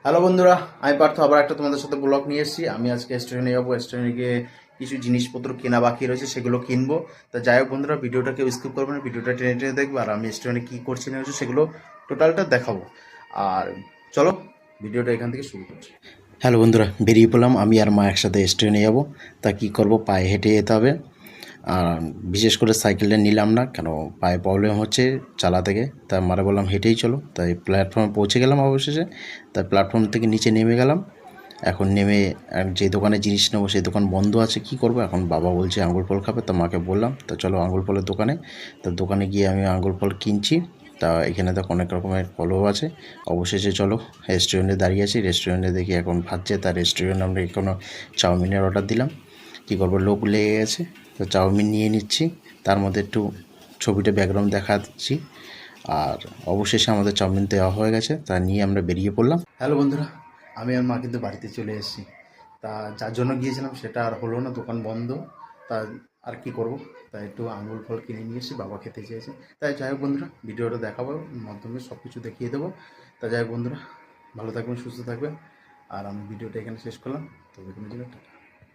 Hello বন্ধুরা, আমি পার্থ আবার একটা তোমাদের সাথে ব্লগ নিয়ে এসেছি। আমি আজকে রেস্টুরেন্টে যাবো। রেস্টুরেন্টে গিয়ে কিছু জিনিসপত্র কেনা বাকি রয়েছে, সেগুলো কিনবো। তা যাই হোক বন্ধুরা, ভিডিওটা কেউ স্কিপ করবে না, ভিডিওটা টেনে টেনে দেখবে। আর আমি রেস্টুরেন্টে কী করছি না হচ্ছে সেগুলো টোটালটা দেখাবো। আর চলো, ভিডিওটা এখান থেকে শুরু করছি। হ্যালো বন্ধুরা, বেরিয়ে পড়লাম। আমি আর মা একসাথে রেস্টুরেন্টে যাবো। তা কী করবো, পায়ে হেঁটে যেতে হবে। আর বিশেষ করে সাইকেলটা নিলাম না, কেন পায়ে প্রবলেম হচ্ছে চালা থেকে। তা মারা বললাম হেঁটেই চলো। তাই প্ল্যাটফর্মে পৌঁছে গেলাম অবশেষে। তাই প্ল্যাটফর্ম থেকে নিচে নেমে গেলাম। এখন নেমে যে দোকানে জিনিস নেবো সেই দোকান বন্ধ আছে, কি করব এখন। বাবা বলছে আঙুর ফল খাবে, তো মাকে বললাম তো চলো আঙুর ফলের দোকানে। তো দোকানে গিয়ে আমি আঙুর ফল কিনছি। তা এখানে তো অনেক রকমের ফলও আছে। অবশেষে চলো রেস্টুরেন্টে দাঁড়িয়ে আছি। রেস্টুরেন্টে দেখি এখন ভাজছে। তার রেস্টুরেন্টে আমরা এখনও চাউমিনের অর্ডার দিলাম। কী করবো, লোক লেগে গেছে। তো চাউমিন নিয়ে নিচ্ছি, তার মধ্যে একটু ছবিটা ব্যাকগ্রাউন্ড দেখাচ্ছি। আর অবশেষে আমাদের চাউমিন দেওয়া হয়ে গেছে, তা নিয়ে আমরা বেরিয়ে পড়লাম। হ্যালো বন্ধুরা, আমি আর মা কিন্তু বাড়িতে চলে এসেছি। তা যার জন্য গিয়েছিলাম সেটা আর হলো না, দোকান বন্ধ। তা আর কি করব, তাই একটু আঙুর ফল কিনে নিয়ে এসেছি, বাবা খেতে চেয়েছে। তাই যাই হোক বন্ধুরা, ভিডিওটা দেখাবো মাধ্যমে সব কিছু দেখিয়ে দেবো। তা যাই হোক বন্ধুরা, ভালো থাকবেন, সুস্থ থাকবেন। আর আমি ভিডিওটা এখানে শেষ করলাম। তবে কোনো জন্য টাটা।